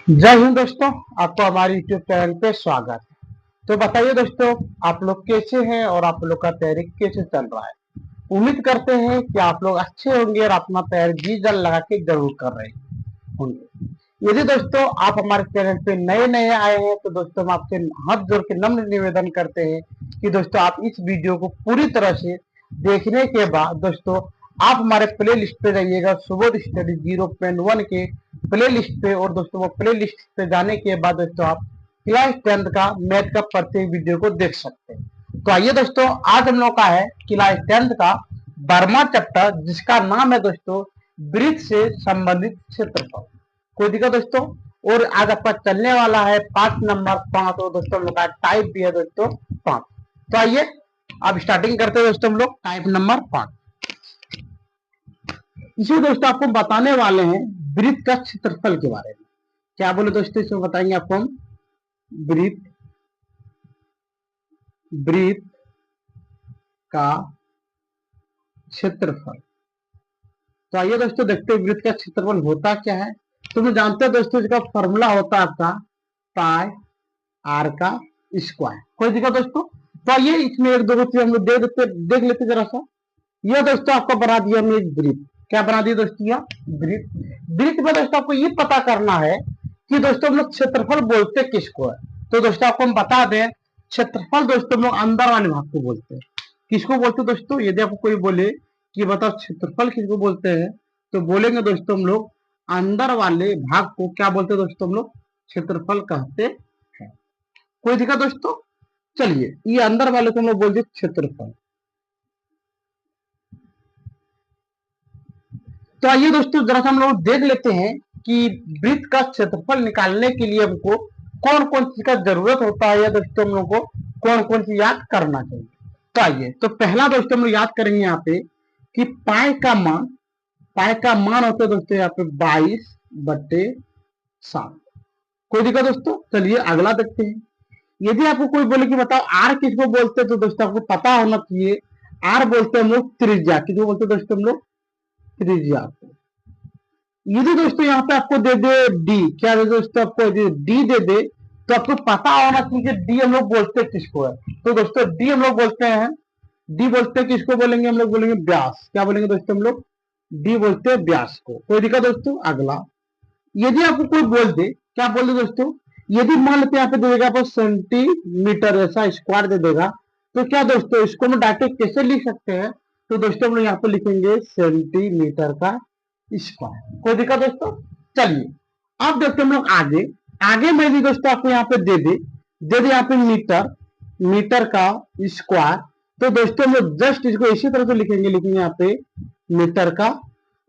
जय हिंद दोस्तों, आपको हमारे YouTube चैनल पे स्वागत है। तो बताइए दोस्तों, आप लोग कैसे हैं और आप लोग का तैयारी कैसे चल रहा है। उम्मीद करते हैं कि आप लोग अच्छे होंगे और अपना तैयारी जी जान लगा के जरूर कर रहे होंगे। यदि दोस्तों आप हमारे चैनल पे नए नए आए हैं तो दोस्तों हम आपसे हाथ जोड़ के नम्र निवेदन करते हैं कि दोस्तों आप इस वीडियो को पूरी तरह से देखने के बाद दोस्तों आप हमारे प्ले लिस्ट पे जाइएगा, सुबोध स्टडी 0.1 के प्ले लिस्ट पे। और दोस्तों वो प्ले लिस्ट पे जाने के बाद दोस्तों आप क्लास 10 का मैथ का प्रत्येक वीडियो को देख सकते हैं। तो आइए दोस्तों, आज हम लोग का है क्लास 10 का 12वां चैप्टर, जिसका नाम है दोस्तों वृत्त से संबंधित क्षेत्रफल। कोई दिक्कत दोस्तों। और आज आपका चलने वाला है पाठ नंबर 5 और दोस्तों हम लोग का टाइप भी है दोस्तों 5। तो आइए अब स्टार्टिंग करते हैं दोस्तों हम लोग टाइप नंबर 5। इसमें दोस्तों आपको बताने वाले हैं वृत्त का क्षेत्रफल के बारे में। क्या बोले दोस्तों, इसमें बताएंगे आपको हम वृत्त वृत्त का क्षेत्रफल। तो आइए दोस्तों देखते हैं वृत्त का क्षेत्रफल होता क्या है। तो मैं जानते हैं दोस्तों, इसका फॉर्मूला होता है आपका पाई आर का स्क्वायर। कोई दिक्कत दोस्तों। तो आइए इसमें एक दो चीज हम लोग देख लेते जरा सा। यह दोस्तों आपको बना दिया हमने वृत्त। क्या बना दिया दोस्तों, यह वृत्त। वृत्त में दोस्तों आपको ये पता करना है कि दोस्तों हम लोग क्षेत्रफल बोलते किसको है। तो दोस्तों आपको हम बता दें, क्षेत्रफल दोस्तों हम लोग अंदर वाले भाग को बोलते हैं। किसको बोलते हैं दोस्तों, यदि आपको कोई बोले कि बताओ क्षेत्रफल किसको बोलते हैं, तो बोलेंगे दोस्तों हम लोग अंदर वाले भाग को क्या बोलते हैं दोस्तों, हम लोग क्षेत्रफल कहते हैं। कोई दिक्कत दोस्तों। चलिए ये अंदर वाले को हम लोग बोलते क्षेत्रफल। तो आइए दोस्तों जरा सा हम लोग देख लेते हैं कि वृत्त का क्षेत्रफल निकालने के लिए हमको कौन कौन चीज का जरूरत होता है, या दोस्तों हम लोग को कौन कौन चीज याद करना चाहिए। तो आइए, तो पहला दोस्तों हम लोग याद करेंगे यहाँ पे कि पाई का मान होता है दोस्तों यहाँ पे 22/7। कोई दिक्कत दोस्तों। चलिए अगला देखते हैं। यदि आपको कोई बोले कि बताओ आर किसको बोलते हैं, तो दोस्तों आपको पता होना चाहिए आर बोलते हैं हम लोग त्रिज्या। किसको बोलते हैं दोस्तों हम लोग, त्रिज्या को। यदि दोस्तों यहाँ पे आपको दे दे डी, क्या दे दोस्तों आपको डी दे दे, तो आपको पता होना चाहिए डी हम लोग बोलते हैं किसको है। तो दोस्तों डी हम लोग बोलते हैं, डी बोलते हैं किसको बोलेंगे, हम लोग बोलेंगे व्यास। क्या बोलेंगे दोस्तों हम लोग, डी बोलते हैं व्यास को। कोई दिक्कत दोस्तों। अगला, यदि आपको कोई बोल दे, क्या बोल दे दोस्तों, यदि मान लेते यहाँ पे दे देगा आपको सेंटीमीटर ऐसा स्क्वायर दे देगा, तो क्या दोस्तों इसको हम डायरेक्ट कैसे लिख सकते हैं। तो दोस्तों हम लोग यहाँ पे लिखेंगे सेंटीमीटर का स्क्वायर। कोई दिक्कत दोस्तों। चलिए अब देखते हम लोग आगे में भी दोस्तों आपको यहाँ पे दे यहाँ पे मीटर का स्क्वायर। तो दोस्तों हम लोग जस्ट इसको इसी तरह से लिखेंगे यहाँ पे मीटर का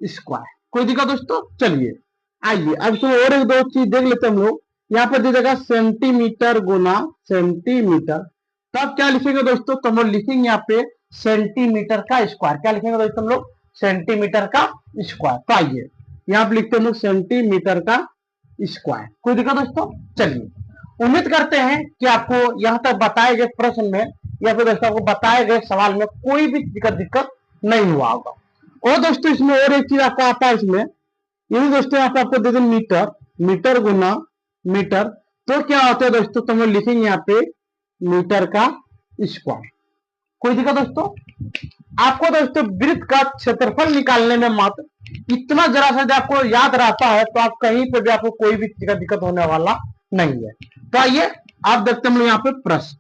स्क्वायर। कोई दिक्कत दोस्तों। चलिए आइए अब तो और एक दो चीज देख लेते हम लोग। यहाँ पे दे देगा सेंटीमीटर गुना सेंटीमीटर। तो अब क्या लिखेंगे दोस्तों, तो हम लोग लिखेंगे यहाँ पे सेंटीमीटर का स्क्वायर। क्या लिखेंगे दोस्तों हम लोग, सेंटीमीटर का स्क्वायर। तो आइए यहाँ पे लिखते हैं हम लोग सेंटीमीटर का स्क्वायर। कोई दिक्कत दोस्तों। चलिए उम्मीद करते हैं कि आपको यहाँ तक बताए गए प्रश्न में या फिर दोस्तों आपको बताए गए सवाल में कोई भी दिक्कत नहीं हुआ होगा। और दोस्तों इसमें और एक चीज आपको आता है, इसमें यदि दोस्तों यहाँ पे आपको दे दें मीटर गुना मीटर, तो क्या होता है दोस्तों, तो हम लोग लिखेंगे यहाँ पे मीटर का स्क्वायर। कोई दिक्कत दोस्तों। आपको दोस्तों वृत्त का क्षेत्रफल निकालने में मात्र इतना जरा सा आपको याद रहता है, तो आप कहीं पे भी आपको कोई भी चीज का दिक्कत होने वाला नहीं है। तो आइए आप देखते हैं हम लोग यहाँ पे प्रश्न।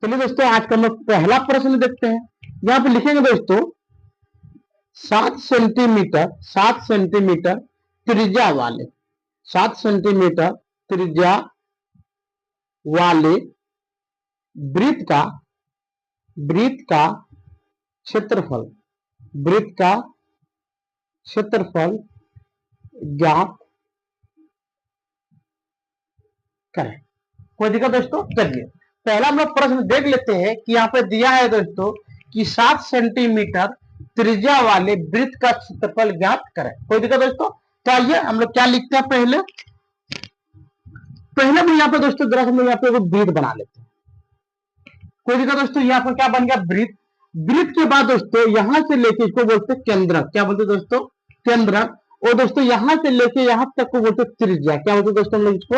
चलिए दोस्तों आज का हम लोग पहला प्रश्न देखते हैं। यहाँ पे लिखेंगे दोस्तों 7 सेंटीमीटर त्रिज्या वाले 7 सेंटीमीटर त्रिज्या वाले वृत्त का क्षेत्रफल ज्ञात करें। कोई दिक्कत दोस्तों। चलिए पहला हम लोग प्रश्न देख लेते हैं कि यहाँ पे दिया है दोस्तों कि 7 सेंटीमीटर त्रिज्या वाले वृत्त का क्षेत्रफल ज्ञात करें। कोई दिक्कत दोस्तों। तो आइए हम लोग क्या लिखते हैं, पहले हम यहाँ पे दोस्तों जरा हम लोग यहाँ पे वृत्त बना लेते हैं। कोई दिक्कत दोस्तों। यहाँ पर क्या बन गया, वृत्त के बाद दोस्तों यहां से लेके इसको बोलते हैं केंद्रक। क्या बोलते हैं दोस्तों, केंद्रक। और दोस्तों यहाँ से लेके यहाँ तक को बोलते त्रिज्या। क्या बोलते दोस्तों हम लोग इसको?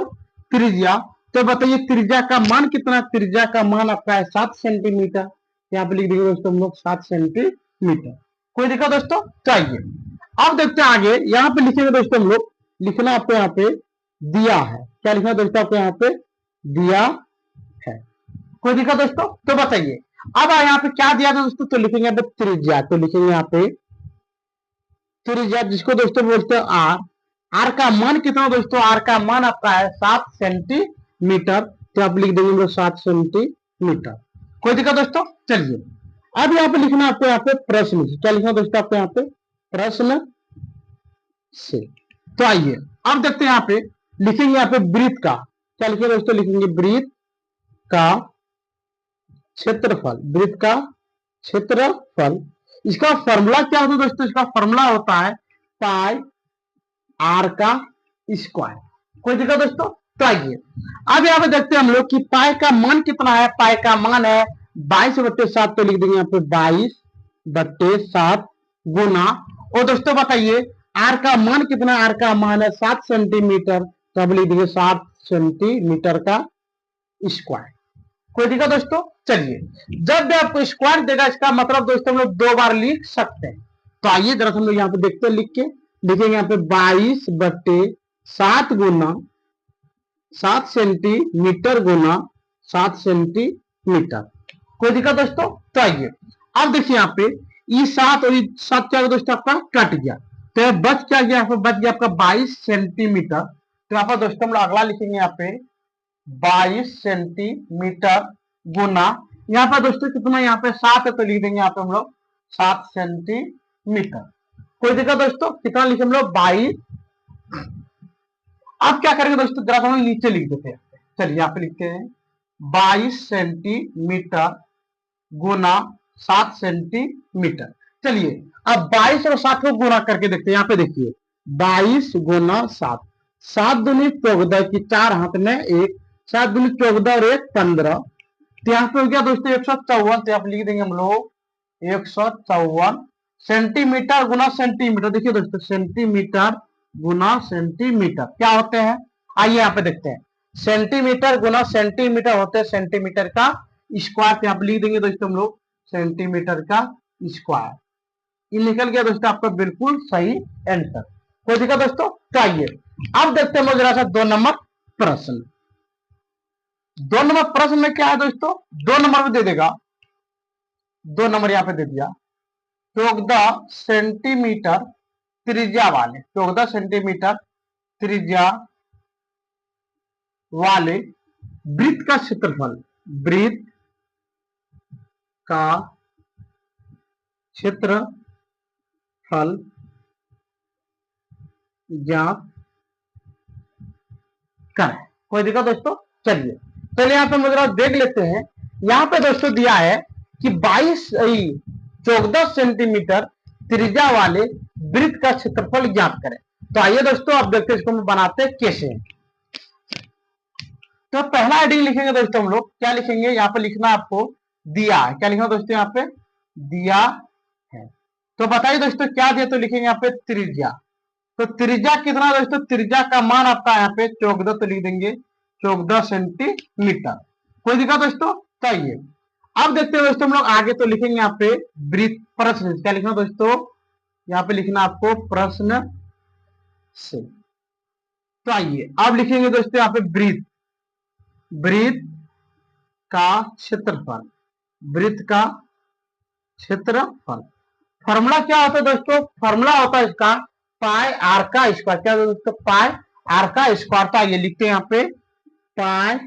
त्रिज्या। तो बताइए त्रिज्या का मान कितना? त्रिज्या का मान आपका है 7 सेंटीमीटर। यहाँ पे लिख देंगे दोस्तों हम लोग 7 सेंटीमीटर। कोई दिक्कत दोस्तों? चाहिए। अब देखते हैं आगे, यहाँ पे लिखेंगे दोस्तों हम लोग, लिखना आपको यहाँ पे दिया है। क्या लिखना दोस्तों आपको यहाँ पे? दिया है। कोई दिक्कत दोस्तों? तो बताइए अब यहाँ पे क्या दिया था दोस्तों? तो लिखेंगे यहाँ पे त्रिज्या। तो लिखेंगे यहाँ पे त्रिज्या, जिसको दोस्तों बोलते हैं आर। आर का मान कितना दोस्तों? आर का मान आपका है 7 सेंटीमीटर। तो आप लिख देंगे 7 सेंटीमीटर। कोई दिक्कत दोस्तों? चलिए अब यहाँ पे लिखना आपको यहाँ पे प्रश्न। क्या लिखना दोस्तों आपको यहाँ पे? प्रश्न से। तो आइए अब देखते हैं यहाँ पे लिखेंगे यहाँ पे वृत्त का। क्या लिखेंगे दोस्तों? लिखेंगे वृत्त का क्षेत्रफल। वृत्त का क्षेत्रफल। इसका फॉर्मूला क्या होता है दोस्तों? इसका फॉर्मूला होता है पाई आर का स्क्वायर। कोई दिक्कत दोस्तों? तो आइए अब यहाँ पे देखते हैं हम लोग कि पाई का मान कितना है। पाई का मान है 22/7। तो लिख देंगे यहाँ पे 22/7 गुना, और दोस्तों बताइए आर का मान कितना? आर का मान है 7 सेंटीमीटर। तो अब लिख देंगे 7 सेंटीमीटर का स्क्वायर। कोई दिक्कत दोस्तों? चलिए जब भी आपको स्क्वायर देगा इसका मतलब दोस्तों हम लोग 2 बार लिख सकते हैं। तो आइए जरा हम लोग यहाँ पे देखते हैं, लिख के लिखेंगे यहाँ पे 22/7 गुना 7 सेंटीमीटर गुना 7 सेंटीमीटर। कोई दिक्कत दोस्तों? तो आइए अब देखिए यहाँ पे ये 7 और 7 क्या दोस्तों आपका कट गया। तो बच क्या गया? बच गया आपका 22 सेंटीमीटर। तो यहाँ पर दोस्तों हम लोग अगला लिखेंगे यहाँ पे 22 सेंटीमीटर गुना, यहाँ पर दोस्तों कितना? यहाँ पे 7 है तो लिख देंगे यहाँ पे हम लोग 7 सेंटीमीटर। कोई दिक्कत दोस्तों? कितना लिखे हम लोग? 22। अब क्या करेंगे दोस्तों? जरा हम नीचे लिख देते हैं। चलिए यहाँ पे लिखते हैं 22 सेंटीमीटर गुना 7 सेंटीमीटर। चलिए अब 22 और 7 को गुना करके देखते हैं। यहाँ पे देखिए 22 गुना 7, 7 दूनी 14 की 4 हाथ में 1, 7 दूनी 14 और 1 15। तो यहाँ पे हो गया दोस्तों 154। तो आप लिख देंगे हम लोग 154 सेंटीमीटर गुना सेंटीमीटर। देखिए दोस्तों सेंटीमीटर गुना सेंटीमीटर क्या होते हैं? आइए यहाँ पे देखते हैं। सेंटीमीटर गुना सेंटीमीटर होते हैं सेंटीमीटर का स्क्वायर। पे आप लिख देंगे दोस्तों हम लोग सेंटीमीटर का स्क्वायर। ये निकल गया दोस्तों आपका बिल्कुल सही आंसर। कोई दिक्कत दोस्तों? तो आइए अब देखते हैं जरा सा 2 नंबर प्रश्न। 2 नंबर प्रश्न में क्या है दोस्तों? 2 नंबर में दे देगा, 2 नंबर यहाँ पे दे दिया 14 सेंटीमीटर त्रिज्या वाले, 14 सेंटीमीटर त्रिज्या वाले वृत्त का क्षेत्रफल। वृत्त का क्षेत्रफल ज्ञात करें। कोई दिक्कत दोस्तों? चलिए यहाँ पे मुझे देख लेते हैं। यहाँ पे दोस्तों दिया है कि 14 सेंटीमीटर त्रिज्या वाले वृत्त का क्षेत्रफल ज्ञात करें। तो आइए दोस्तों आप देखते हैं इसको हम बनाते हैं कैसे। तो पहला हेडिंग लिखेंगे दोस्तों हम लोग। क्या लिखेंगे? यहाँ पे लिखना आपको दिया है। क्या लिखना दोस्तों? यहाँ पे दिया है। तो बताइए दोस्तों क्या दिया? तो लिखेंगे यहाँ पे त्रिज्या। तो त्रिज्या कितना दोस्तों? त्रिज्या का मान आपका यहाँ पे 14। तो लिख देंगे 14 सेंटीमीटर। कोई दिक्कत दोस्तों? तो आइए अब देखते हैं दोस्तों हम लोग आगे। तो लिखेंगे यहाँ पे वृत्त प्रश्न। क्या लिखना दोस्तों? यहाँ पे लिखना आपको प्रश्न से। तो आइए अब लिखेंगे दोस्तों यहाँ पे वृत्त, वृत्त का क्षेत्रफल। वृत्त का क्षेत्रफल फॉर्मूला क्या होता है दोस्तों? फॉर्मूला होता है इसका पाई आर का स्क्वायर। क्या दोस्तों? पाई आर का स्क्वायर। तो आइए लिखते हैं यहाँ पे पाई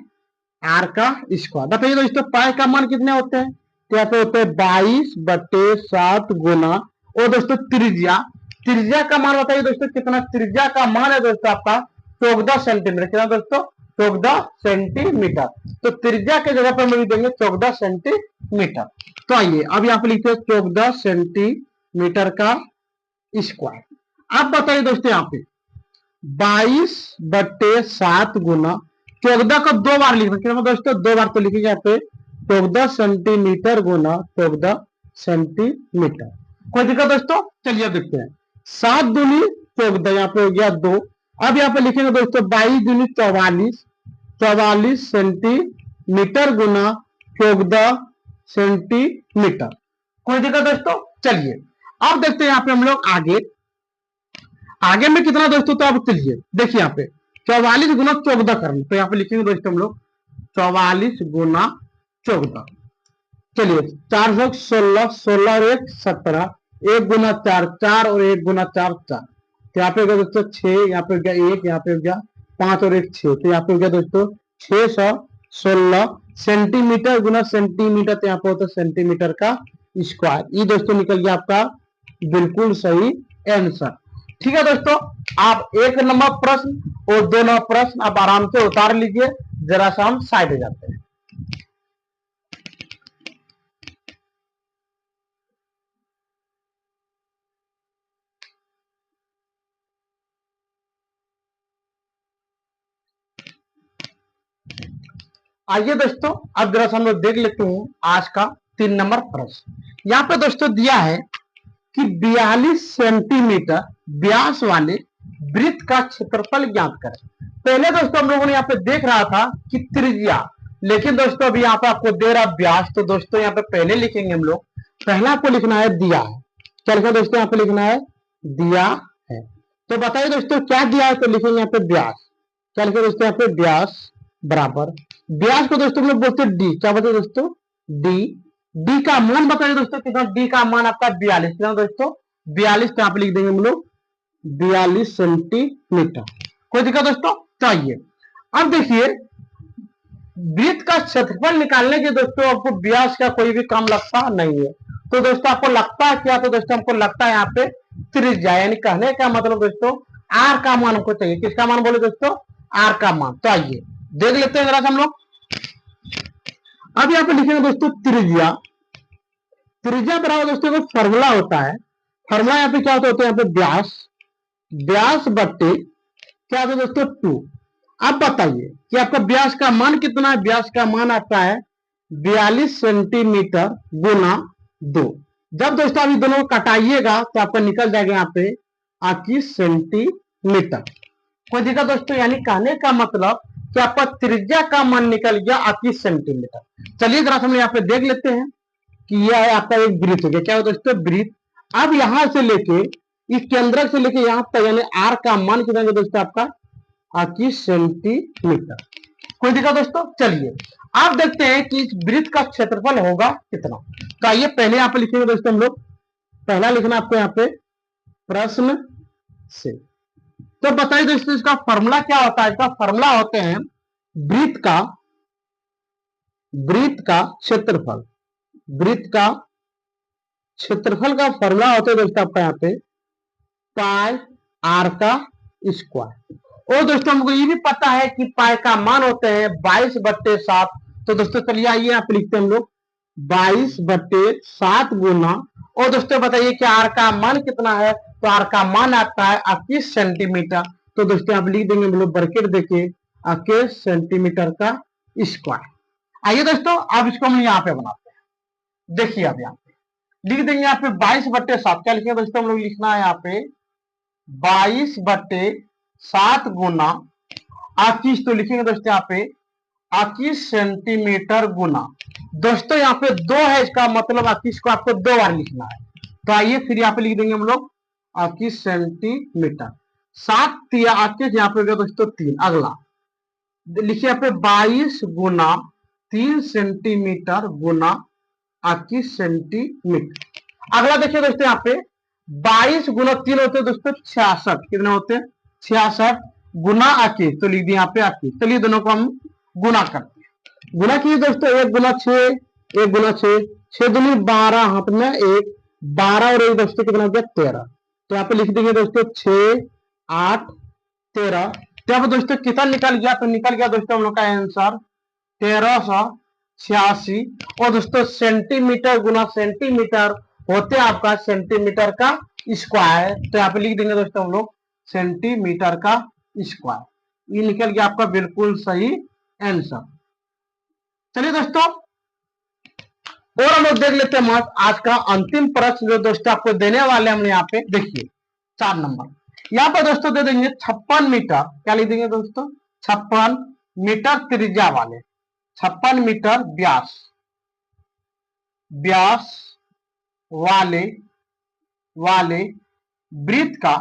आर का स्क्वायर। बताइए दोस्तों पाई का मान कितने होते हैं? तो यहाँ पे होते हैं 22/7 गुना, और दोस्तों त्रिज्या, त्रिज्या का मान बताइए दोस्तों कितना? त्रिज्या का मान है दोस्तों आपका 14 सेंटीमीटर। कितना दोस्तों? 14 सेंटीमीटर। तो त्रिज्या के जगह पर हम लिख देंगे 14 सेंटीमीटर। तो आइए अब यहाँ पे लिखते हैं 14 सेंटीमीटर का स्क्वायर। अब बताइए दोस्तों यहाँ पे 22/7 गुना 14 को 2 बार लिखना। कितना दोस्तों? 2 बार। तो लिखिए यहाँ पे 14 सेंटीमीटर गुना 14 सेंटीमीटर। कोई दिक्कत दोस्तों? चलिए देखते हैं। 7 दूनी 14, यहाँ पे हो गया 2। अब यहाँ पे लिखेंगे दोस्तों 22 दूनी 44, 44 सेंटीमीटर गुना 14 सेंटीमीटर। कोई दिक्कत दोस्तों? चलिए अब देखते हैं यहाँ पे हम लोग आगे, आगे में कितना दोस्तों, तो अब चलिए देखिए यहाँ पे 44 गुना 14 करना, तो यहाँ पे लिखेंगे दोस्तों हम लोग 44 गुना 14। चलिए 416, 16 और 1 17, 1 गुना 4 4 और 1 गुना 4 4, तो यहाँ पे हो गया दोस्तों 6, यहाँ पे हो गया 1, यहाँ पे हो गया 5 और 1 6, तो यहाँ पे हो गया दोस्तों 616 सेंटीमीटर गुना सेंटीमीटर, तो यहाँ पे होता है सेंटीमीटर का स्क्वायर। ये दोस्तों निकल गया आपका बिल्कुल सही आंसर। ठीक है दोस्तों, आप 1 नंबर प्रश्न और 2 नंबर प्रश्न आप आराम से उतार लीजिए, जरा सा हम साइड हो जाते हैं। आइए दोस्तों, अब जरा सा हम लोग देख लेते हैं आज का 3 नंबर प्रश्न। यहाँ पे दोस्तों दिया है कि 42 सेंटीमीटर व्यास वाले वृत्त का क्षेत्रफल ज्ञात करें। पहले दोस्तों हम लोगों ने यहाँ पे देख रहा था कि त्रिज्या, लेकिन दोस्तों अभी यहाँ पे आपको दे रहा व्यास, तो दोस्तों यहाँ पे पहले लिखेंगे हम लोग, पहला आपको लिखना है दिया है। क्या लिखा दोस्तों? यहाँ पे लिखना है दिया है। तो बताइए दोस्तों क्या दिया है, तो लिखेंगे यहाँ पे व्यास। क्या लिखे दोस्तों? यहाँ पे व्यास बराबर, व्यास को दोस्तों हम लोग बोलते हैं डी। क्या बोलते हैं दोस्तों? डी। डी का मान बताइए दोस्तों कितना? डी का मान आपका 42, कितना दोस्तों? 42, तो आप लिख देंगे हम लोग 42 सेंटीमीटर। कोई दिक्कत दोस्तों? चाहिए। अब देखिए वृत्त का क्षेत्रफल निकालने के दोस्तों आपको व्यास का कोई भी काम लगता नहीं है, तो दोस्तों आपको लगता है क्या? तो दोस्तों हमको लगता है यहाँ पे त्रिज्या, यानी कहने का मतलब दोस्तों आर का मान हमको चाहिए। किसका मान बोले दोस्तों? आर का मान। तो आइए देख लेते हैं जरा हम लोग। अब यहाँ पे लिखेंगे दोस्तों त्रिज्या। त्रिज्या बराबर दोस्तों को फॉर्मूला होता है, फॉर्मूला यहाँ पे क्या होता है? यहाँ पे व्यास, व्यास बट्टे क्या होता है दोस्तों 2। अब बताइए कि आपका व्यास का मान कितना है? व्यास का मान आता है 42 सेंटीमीटर गुना 2। जब दोस्तों अभी दोनों को कटाइएगा तो आपका निकल जाएगा यहाँ पे 21 सेंटीमीटर। कोई दिक्कत दोस्तों? यानी कहने का मतलब कि आपका त्रिज्या का मान निकल गया 21 सेंटीमीटर। चलिए जरा हम यहाँ पे देख लेते हैं कि यह है आपका एक वृत्त हो गया। क्या हो दोस्तों? वृत्त। अब यहां से लेके इस केंद्रक से लेके यहां तक, यानी आर का मान कितना है दोस्तों? आपका 21 सेंटीमीटर। कोई दिक्कत दोस्तों? चलिए आप देखते हैं कि इस वृत्त का क्षेत्रफल होगा कितना। तो आइए पहले यहाँ पे लिखेंगे दोस्तों हम लोग, पहला लिखना आपको यहाँ पे प्रश्न से। तो बताइए दोस्तों इसका फॉर्मूला क्या होता है? इसका फॉर्मूला होते हैं वृत्त का क्षेत्रफल। वृत्त का क्षेत्रफल का फॉर्मूला होता है दोस्तों आपका यहाँ पे पाई आर का स्क्वायर। और दोस्तों हमको ये भी पता है कि पाई का मान होते हैं 22/7। तो दोस्तों चलिए आइए यहाँ पे लिखते हैं हम लोग 22/7 गुना, और दोस्तों बताइए कि आर का मान कितना है? तो आर का मान आता है 21 सेंटीमीटर। तो दोस्तों आप लिख देंगे हम लोग ब्रैकेट देके 21 सेंटीमीटर का स्क्वायर। आइए दोस्तों अब इसको हम यहाँ पे बनाते हैं। देखिए अब यहाँ पे लिख देंगे यहाँ पे 22/7। क्या लिखेंगे दोस्तों? हम लोग लिखना है यहाँ पे 22/7 गुना 21, तो लिखेंगे दोस्तों यहाँ पे 21 सेंटीमीटर गुना, दोस्तों यहाँ पे 2 है, इसका मतलब 21 को आपको 2 बार लिखना है। तो आइए फिर यहाँ पे लिख देंगे हम लोग 21 सेंटीमीटर। 7 तिया 21, यहाँ पे हो गया दोस्तों 3। अगला लिखिए यहाँ पे 22 गुना 3 सेंटीमीटर गुना 21 सेंटीमीटर। अगला देखिए दोस्तों यहाँ पे 22 गुना 3 होते हैं दोस्तों 66। कितने होते हैं? 66 गुना 21, तो लिख दिए यहाँ पे 21। चलिए दोनों को हम गुना करते हैं। गुना कीजिए दोस्तों, 1 गुना 6, 1 गुना 6, 6 दूनी 12, हाथ में 1, 12 और 1 दोस्तों कितना हो गया? 13। तो यहाँ पे लिख देंगे दोस्तों 6 8 13। तो यहाँ पे दोस्तों कितना निकल गया? तो निकल गया दोस्तों हम लोग का आंसर 1386। और दोस्तों सेंटीमीटर गुना सेंटीमीटर होते आपका सेंटीमीटर का स्क्वायर। तो यहाँ पे लिख देंगे दोस्तों हम लोग सेंटीमीटर का स्क्वायर। ये निकल गया आपका बिल्कुल सही आंसर। चलिए दोस्तों और हम लोग देख लेते हैं आज का अंतिम प्रश्न जो दोस्तों आपको देने वाले हमने यहाँ पे देखिए 4 नंबर। यहाँ पर दोस्तों दे देंगे 56 मीटर, क्या लिख देंगे दोस्तों 56 मीटर त्रिज्या वाले, 56 मीटर व्यास व्यास वाले वाले वृत्त का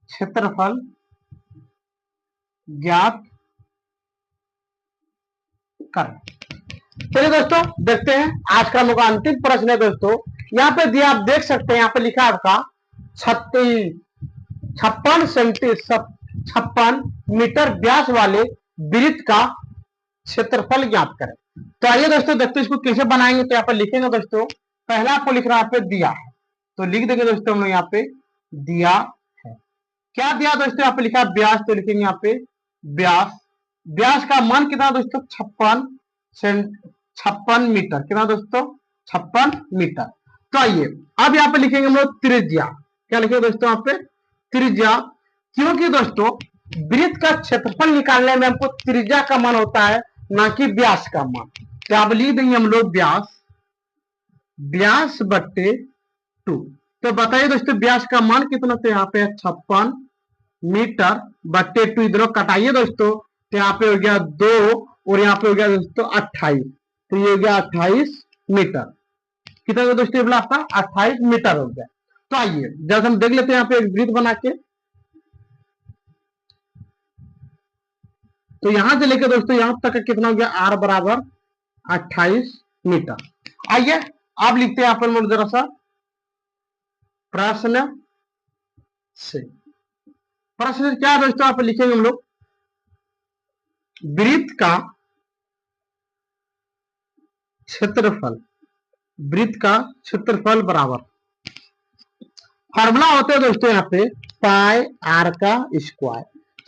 क्षेत्रफल ज्ञात कर। चलिए दोस्तों देखते हैं आज का हम लोग का अंतिम प्रश्न है दोस्तों। यहाँ पे दिया आप देख सकते हैं, यहाँ पे लिखा है आपका 56 मीटर व्यास वाले वृत्त का क्षेत्रफल ज्ञात करें। तो आइए दोस्तों देखते हैं इसको कैसे बनाएंगे। तो यहाँ पे लिखेंगे दोस्तों, पहला आपको लिखना यहाँ पे दिया है, तो लिख देंगे दोस्तों हम लोग यहाँ पे दिया है। क्या दिया दोस्तों, यहाँ पे लिखा है व्यास, तो लिखेंगे यहाँ पे व्यास का मान कितना दोस्तों 56 मीटर, कितना दोस्तों 56 मीटर। तो आइए अब यहाँ पे लिखेंगे हम लोग त्रिज्या, क्या लिखेंगे दोस्तों यहाँ पे त्रिज्या, क्योंकि दोस्तों वृत्त का क्षेत्रफल निकालने में हमको त्रिज्या का मान होता है, ना कि व्यास का मान। तो आप लिख देंगे हम लोग व्यास बट्टे 2। तो बताइए दोस्तों व्यास का मान कितना, तो यहाँ पे 56 मीटर बट्टे 2, इधर कटाइए दोस्तों, तो यहाँ पे हो गया 2 और यहाँ पे हो गया दोस्तों 28, तो ये हो गया 28 मीटर। कितना हो दोस्तों बोला आपका 28 मीटर हो गया। तो आइए जब हम देख लेते हैं यहाँ पे एक वृत्त बना के, तो यहां से लेकर दोस्तों यहां तक कितना हो गया r बराबर 28 मीटर। आइए आप लिखते हैं यहाँ पर जरा सा प्रश्न क्या है दोस्तों, आप लिखेंगे हम लोग वृत्त का क्षेत्रफल बराबर, फॉर्मूला होते हैं दोस्तों यहाँ पे पाई r का स्क्वायर,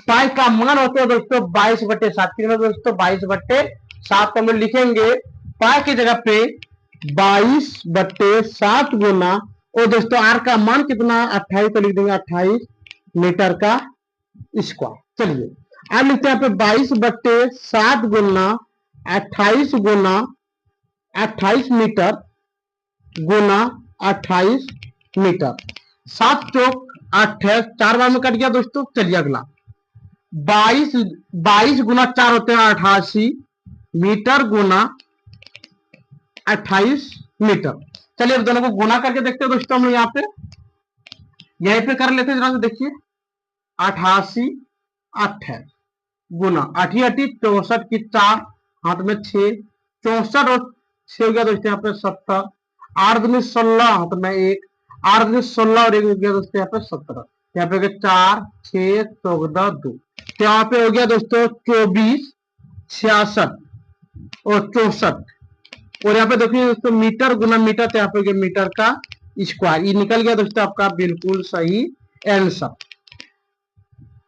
पाई का मान होते हैं दोस्तों 22/7, कितना दोस्तों 22/7। तो हम लिखेंगे पाई की जगह पे 22/7 गुना, और दोस्तों r का मान कितना 28, तो लिख देंगे 28 मीटर का स्क्वायर। चलिए अब लिखते हैं यहाँ पे 22/7 गुना 28 गुना 28 मीटर गुना 28 मीटर, 7 चौक 8 है, 4 बार में कट गया दोस्तों। चलिए अगला 22 गुना 4 होते हैं 88 मीटर गुना 28 मीटर। चलिए अब दोनों को गुना करके देखते हैं दोस्तों हम लोग यहाँ पे, यहीं पे कर लेते हैं जरा, देखिए 88 8 है गुना 8 64 की 4 हाथ में 6, 64 और 6 हो गया दोस्तों यहाँ पे 70, 8 दूनी 16 हाथ में 1, 8 दूनी 16 और 1 हो गया दोस्तों यहाँ पे 17, यहाँ पे हो गया 4 6 14 2, तो यहाँ पे हो गया दोस्तों 24 66 और 64, और यहाँ पे देखिए दोस्तों मीटर गुना मीटर, तो यहाँ पे हो गया मीटर का स्क्वायर। ये निकल गया दोस्तों आपका बिल्कुल सही आंसर।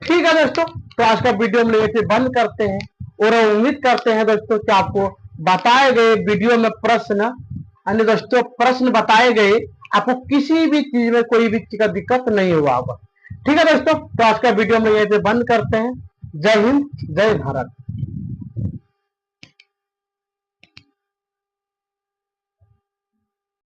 ठीक है दोस्तों, तो आज का वीडियो हम लोग बंद करते हैं, और उम्मीद करते हैं दोस्तों कि आपको बताए गए वीडियो में प्रश्न, यानी दोस्तों प्रश्न बताए गए आपको किसी भी चीज में कोई भी चीज का दिक्कत नहीं हुआ होगा। ठीक है दोस्तों, तो आज का वीडियो हम लोग यहीं पे बंद करते हैं। जय हिंद, जय भारत।